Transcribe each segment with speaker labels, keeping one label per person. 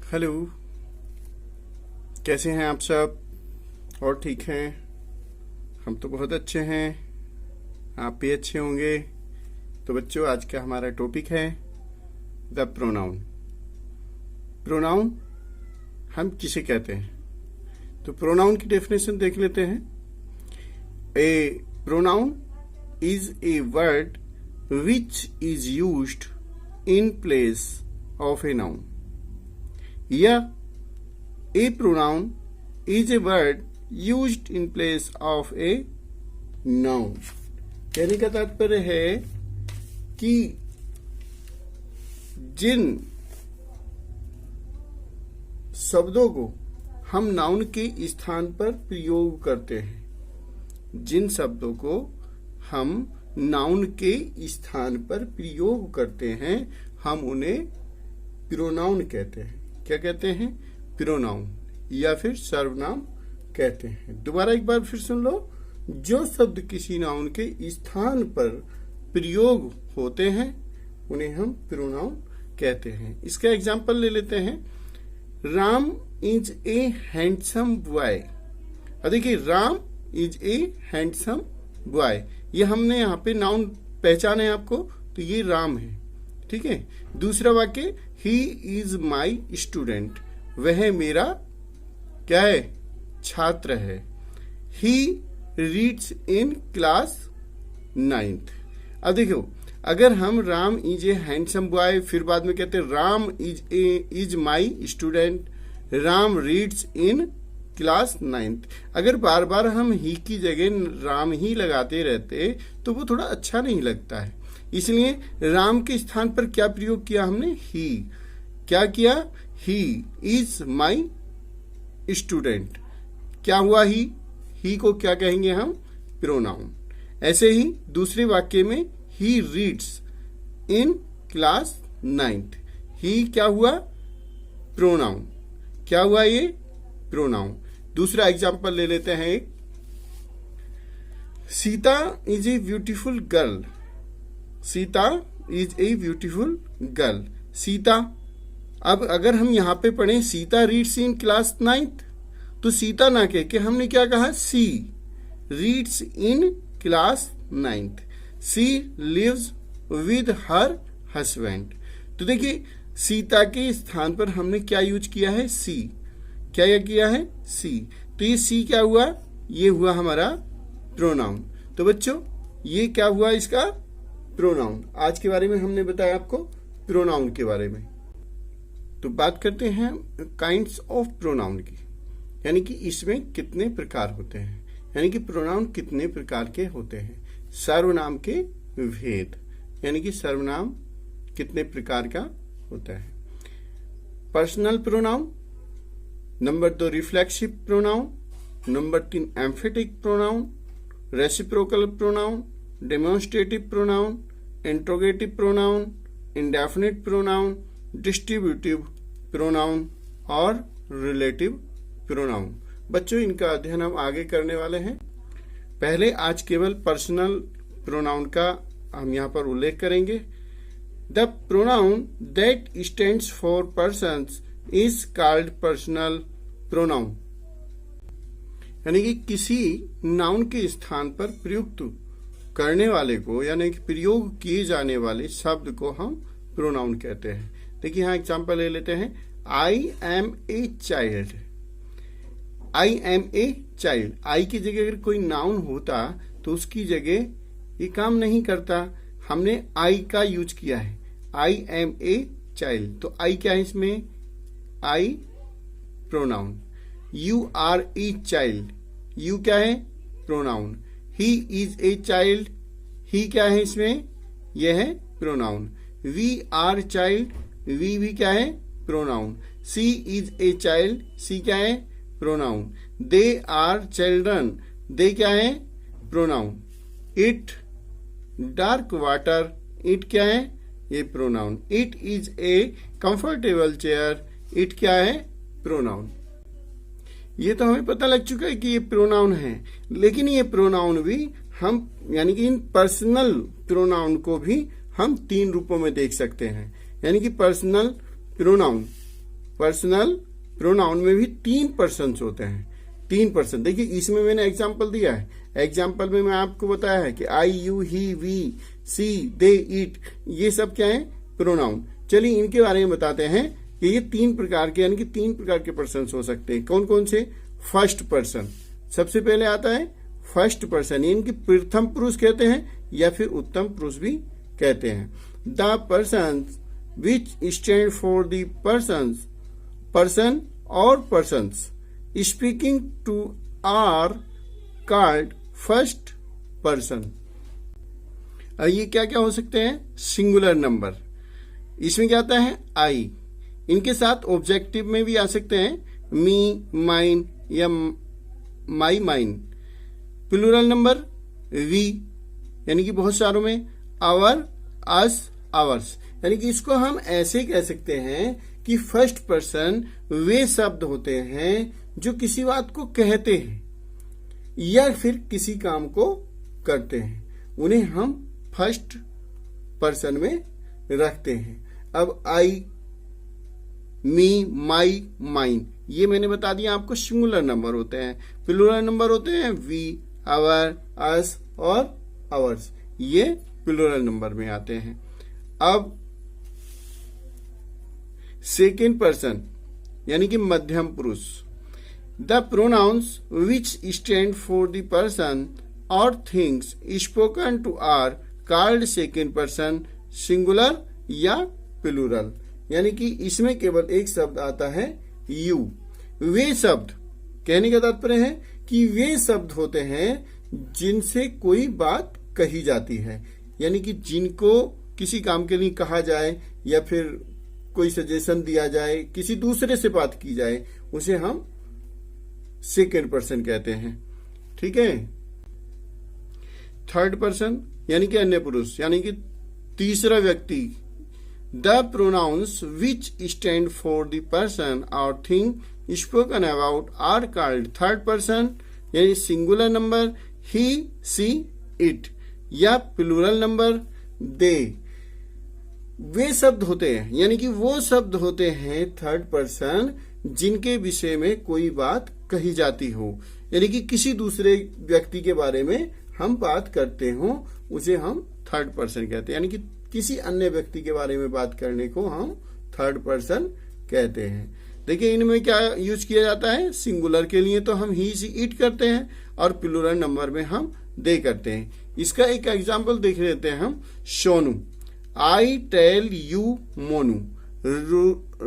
Speaker 1: Hello, कैसे हैं आप सब? और ठीक हैं? हम तो बहुत अच्छे हैं, आप भी अच्छे होंगे। तो बच्चों, आज का हमारा टॉपिक है द प्रोनाउन। प्रोनाउन हम किसे कहते हैं? तो प्रोनाउन की डेफिनेशन देख लेते हैं। A pronoun is a word which is used in place of a noun, या a pronoun is a word used in place of a noun। कहने का तात्पर्य है कि जिन शब्दों को हम नाउन के स्थान पर प्रयोग करते हैं, जिन शब्दों को हम नाउन के स्थान पर प्रयोग करते हैं, हम उन्हें प्रोनाउन कहते हैं। क्या कहते हैं? प्रोनाउन या फिर सर्वनाम कहते हैं। दोबारा एक बार फिर सुन लो। जो शब्द किसी नाउन के स्थान पर प्रयोग होते हैं, उन्हें हम प्रोनाउन कहते हैं। इसका एग्जाम्पल ले लेते हैं। Ram is a handsome boy. देखिए, Ram is a handsome boy, ये हमने यहाँ पे नाउन पहचाने है आपको, तो ये राम है। ठीक है। दूसरा वाक्य, ही इज माई स्टूडेंट, वह मेरा क्या है? छात्र है। He reads in class 9th। अब देखो, अगर हम Ram is a handsome boy, फिर बाद में कहते Ram is my student, Ram reads in class 9th, अगर बार बार हम ही की जगह राम ही लगाते रहते तो वो थोड़ा अच्छा नहीं लगता है। इसलिए राम के स्थान पर क्या प्रयोग किया हमने? ही। क्या किया? He is my student. क्या हुआ? ही को क्या कहेंगे हम? प्रोनाउन। ऐसे ही दूसरे वाक्य में, he reads in class 9th, ही क्या हुआ? प्रोनाउन। क्या हुआ? ये प्रोनाउन। दूसरा एग्जाम्पल ले लेते हैं एक। Sita is a beautiful girl. Sita is a beautiful girl. Sita, अब अगर हम यहां पे पढ़ें Sita reads in class 9th, तो सीता ना कह के हमने क्या कहा? She reads in class 9th। She lives with her husband. तो देखिए, सीता के स्थान पर हमने क्या यूज किया है? सी। क्या किया है? सी। तो ये सी क्या हुआ? ये हुआ हमारा प्रोनाउन। तो बच्चों, ये क्या हुआ? इसका प्रोनाउन। आज के बारे में हमने बताया आपको प्रोनाउन के बारे में। तो बात करते हैं काइंड्स ऑफ प्रोनाउन की, यानी कि इसमें कितने प्रकार होते हैं, यानी कि प्रोनाउन कितने प्रकार के होते हैं। सर्वनाम के भेद, यानी कि सर्वनाम कितने प्रकार का होता है। Personal pronoun, number 2 reflexive pronoun, number 3 emphatic pronoun, reciprocal pronoun, demonstrative pronoun, interrogative pronoun, indefinite pronoun, distributive pronoun और रिलेटिव प्रोनाउन। बच्चों, इनका अध्ययन हम आगे करने वाले हैं। पहले आज केवल पर्सनल प्रोनाउन का हम यहाँ पर उल्लेख करेंगे। The pronoun that stands for persons is called personal pronoun, यानी कि किसी नाउन के स्थान पर प्रयुक्त करने वाले को, यानी कि प्रयोग किए जाने वाले शब्द को हम प्रोनाउन कहते हैं। देखिए, यहां एग्जांपल ले लेते हैं। I am a child. I am a child, I की जगह अगर कोई नाउन होता तो उसकी जगह ये काम नहीं करता, हमने आई का यूज किया है। आई एम ए चाइल्ड, तो आई क्या है इसमें? I pronoun. You are a child, you क्या है? Pronoun. He is a child, he क्या है इसमें? यह है pronoun. We are child, we भी क्या है? Pronoun. She is a child, she क्या है? Pronoun. They are children, they क्या है? Pronoun. It dark water, it क्या है? ये pronoun. It is a comfortable chair, it क्या है? प्रोनाउन। ये तो हमें पता लग चुका है कि ये प्रोनाउन है, लेकिन ये प्रोनाउन भी हम, यानी कि इन पर्सनल प्रोनाउन को भी हम 3 रूपों में देख सकते हैं। यानी कि पर्सनल प्रोनाउन पर्सनल प्रोनाउन में भी 3 पर्सन्स होते हैं, 3 पर्सन। देखिए इसमें मैंने एग्जाम्पल दिया है, एग्जाम्पल में मैं आपको बताया है कि I, you, he, we, she, they, it, ये सब क्या है, प्रोनाउन। चलिए इनके बारे में बताते हैं कि ये 3 प्रकार के, यानी कि 3 प्रकार के पर्सन्स हो सकते हैं। कौन कौन से? फर्स्ट पर्सन, सबसे पहले आता है फर्स्ट पर्सन, इनकी प्रथम पुरुष कहते हैं या फिर उत्तम पुरुष भी कहते हैं। The person which stand for the persons, person और persons speaking to are called first person. ये क्या क्या हो सकते हैं? सिंगुलर नंबर, इसमें क्या आता है? आई। इनके साथ ऑब्जेक्टिव में भी आ सकते हैं, मी, माइन या माई, माइन। प्लूरल नंबर वी, यानी कि बहुत सारों में, आवर, अस, आवर्स। यानी कि इसको हम ऐसे कह सकते हैं कि फर्स्ट पर्सन वे शब्द होते हैं जो किसी बात को कहते हैं या फिर किसी काम को करते हैं, उन्हें हम फर्स्ट पर्सन में रखते हैं। अब आई, मी, माई, माइन, ये मैंने बता दिया आपको सिंगुलर नंबर होते हैं। प्लूरल नंबर होते हैं वी, आवर, अस और आवर्स, ये प्लूरल नंबर में आते हैं। अब सेकेंड पर्सन यानी कि मध्यम पुरुष, the pronouns which stand for the person और things spoken to are called second person, singular या प्लूरल। यानी कि इसमें केवल एक शब्द आता है यू। वे शब्द, कहने का तात्पर्य है कि वे शब्द होते हैं जिनसे कोई बात कही जाती है, यानी कि जिनको किसी काम के लिए कहा जाए या फिर कोई सजेशन दिया जाए, किसी दूसरे से बात की जाए, उसे हम सेकेंड पर्सन कहते हैं। ठीक है। थर्ड पर्सन यानी कि अन्य पुरुष, यानी कि तीसरा व्यक्ति, the pronouns which stand for the person और thing spoken about are called third person, यानी singular number he, she, it या प्लूरल नंबर दे। वे शब्द होते हैं, यानी कि वो शब्द होते हैं थर्ड पर्सन जिनके विषय में कोई बात कही जाती हो, यानी कि किसी दूसरे व्यक्ति के बारे में हम बात करते हो, उसे हम थर्ड पर्सन कहते हैं। यानी कि किसी अन्य व्यक्ति के बारे में बात करने को हम थर्ड पर्सन कहते हैं। देखिए इनमें क्या यूज किया जाता है? सिंगुलर के लिए तो हम ही, सी, इट करते हैं और प्लूरल नंबर में हम दे करते हैं। इसका एक एग्जाम्पल देख लेते हैं हम। Sonu, I tell you Monu,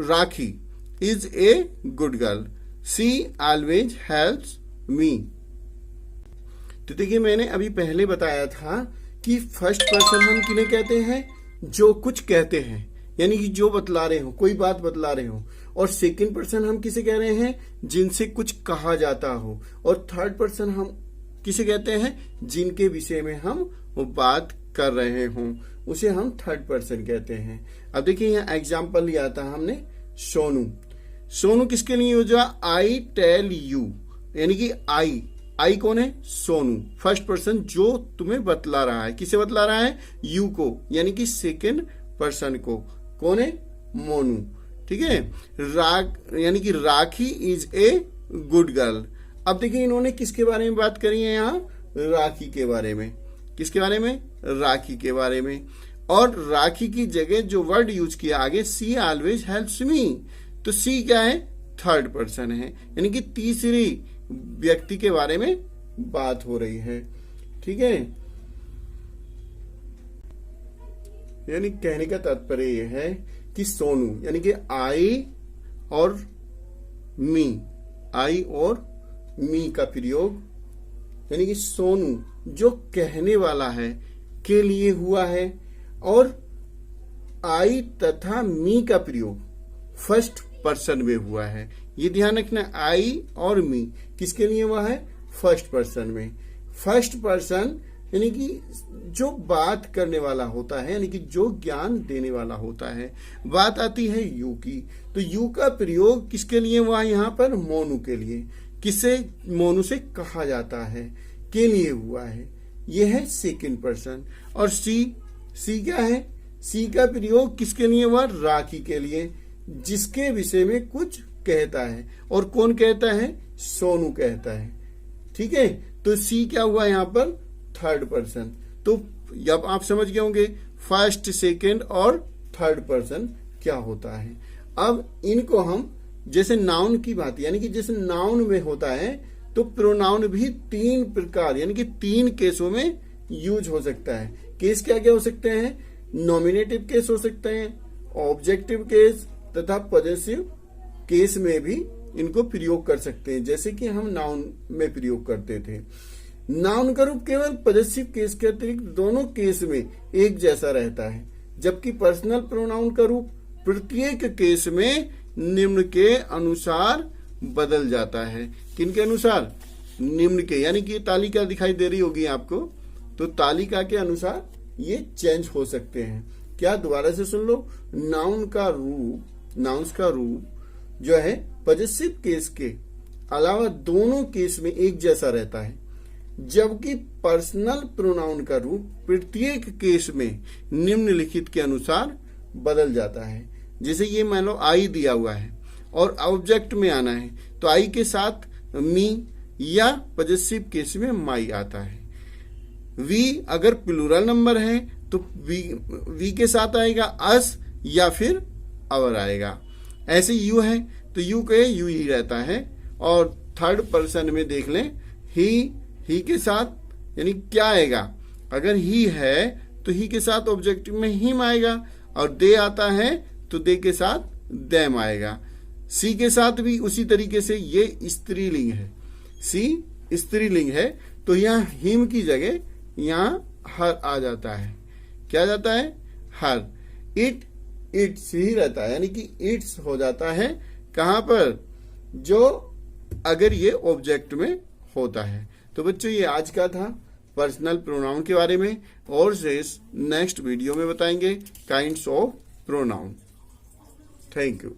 Speaker 1: Rakhi is a good girl, she always helps me. तो देखिए मैंने अभी पहले बताया था कि फर्स्ट पर्सन हम किन्हें कहते हैं? जो कुछ कहते हैं, यानी कि जो बतला रहे हो, कोई बात बतला रहे हो। और सेकंड पर्सन हम किसे कह रहे हैं? जिनसे कुछ कहा जाता हो। और थर्ड पर्सन हम किसे कहते हैं? जिनके विषय में हम वो बात कर रहे हों, उसे हम थर्ड पर्सन कहते हैं। अब देखिए यहाँ एग्जाम्पल लिया था हमने सोनू। सोनू किसके लिए यूज हुआ? आई टेल यू, यानी कि आई कौन है? सोनू, फर्स्ट पर्सन जो तुम्हें बतला रहा है। किसे बतला रहा है? यू को, यानी कि सेकेंड पर्सन को। कौन है? मोनू। ठीक है। यानी कि राखी इज ए गुड गर्ल। अब देखिए इन्होंने किसके बारे में बात करी है यहाँ? राखी के बारे में। किसके बारे में? राखी के बारे में। और राखी की जगह जो वर्ड यूज किया आगे, सी ऑलवेज हेल्प्स मी, तो सी क्या है? थर्ड पर्सन है, यानी कि तीसरी व्यक्ति के बारे में बात हो रही है। ठीक है। यानी कहने का तात्पर्य यह है कि सोनू यानी कि आई और मी, आई और मी का प्रयोग, यानी कि सोनू जो कहने वाला है के लिए हुआ है, और आई तथा मी का प्रयोग फर्स्ट पर्सन में हुआ है। ये ध्यान रखना, आई और मी किसके लिए हुआ है? फर्स्ट पर्सन में। फर्स्ट पर्सन यानी कि जो बात करने वाला होता है, यानी कि जो ज्ञान देने वाला होता है। बात आती है यू की, तो यू का प्रयोग किसके लिए हुआ है? यहाँ पर मोनू के लिए। किसे? मोनू से कहा जाता है के लिए हुआ है। यह है सेकंड पर्सन। और सी क्या है? सी का प्रयोग किसके लिए हुआ? राखी के लिए। जिसके विषय में कुछ कहता है। और कौन कहता है? सोनू कहता है। ठीक है, तो सी क्या हुआ यहाँ पर? Third person. तो अब आप समझ गए होंगे फर्स्ट, सेकंड और थर्ड पर्सन क्या होता है। अब इनको हम जैसे नाउन की बात, यानी कि जैसे नाउन में होता है तो प्रोनाउन भी 3 प्रकार यानी कि 3 केसों में यूज हो सकता है। केस क्या क्या हो सकते हैं? नॉमिनेटिव केस हो सकते हैं, ऑब्जेक्टिव केस तथा पॉजेसिव केस में भी इनको प्रयोग कर सकते हैं, जैसे कि हम नाउन में प्रयोग करते थे। नाउन का रूप केवल पॉजेसिव केस के अतिरिक्त दोनों केस में एक जैसा रहता है, जबकि पर्सनल प्रोनाउन का रूप प्रत्येक केस में निम्न के अनुसार बदल जाता है। किनके अनुसार? निम्न के, यानी कि तालिका दिखाई दे रही होगी आपको, तो तालिका के अनुसार ये चेंज हो सकते हैं। क्या? दोबारा से सुन लो। नाउन्स का रूप जो है पॉजेसिव केस के अलावा दोनों केस में एक जैसा रहता है, जबकि पर्सनल प्रोनाउन का रूप प्रत्येक केस में निम्नलिखित के अनुसार बदल जाता है। जैसे ये मान लो आई दिया हुआ है और ऑब्जेक्ट में आना है, तो आई के साथ मी या पॉजेसिव केस में माई आता है। वी अगर प्लूरल नंबर है तो वी के साथ आएगा अस या फिर अवर आएगा। ऐसे यू है तो यू के यू ही रहता है। और थर्ड पर्सन में देख लें, ही के साथ यानी क्या आएगा? अगर ही है तो ही के साथ ऑब्जेक्टिव में हिम आएगा, और दे आता है तो दे के साथ देम आएगा। सी के साथ भी उसी तरीके से, ये स्त्रीलिंग है, सी स्त्रीलिंग है तो यहाँ हिम की जगह यहाँ हर आ जाता है। क्या जाता है? हर। इट्स ही रहता है, यानी कि इट्स हो जाता है। कहां पर? जो अगर ये ऑब्जेक्ट में होता है। तो बच्चों ये आज का था पर्सनल प्रोनाउन के बारे में, और नेक्स्ट वीडियो में बताएंगे kinds of pronoun. Thank you.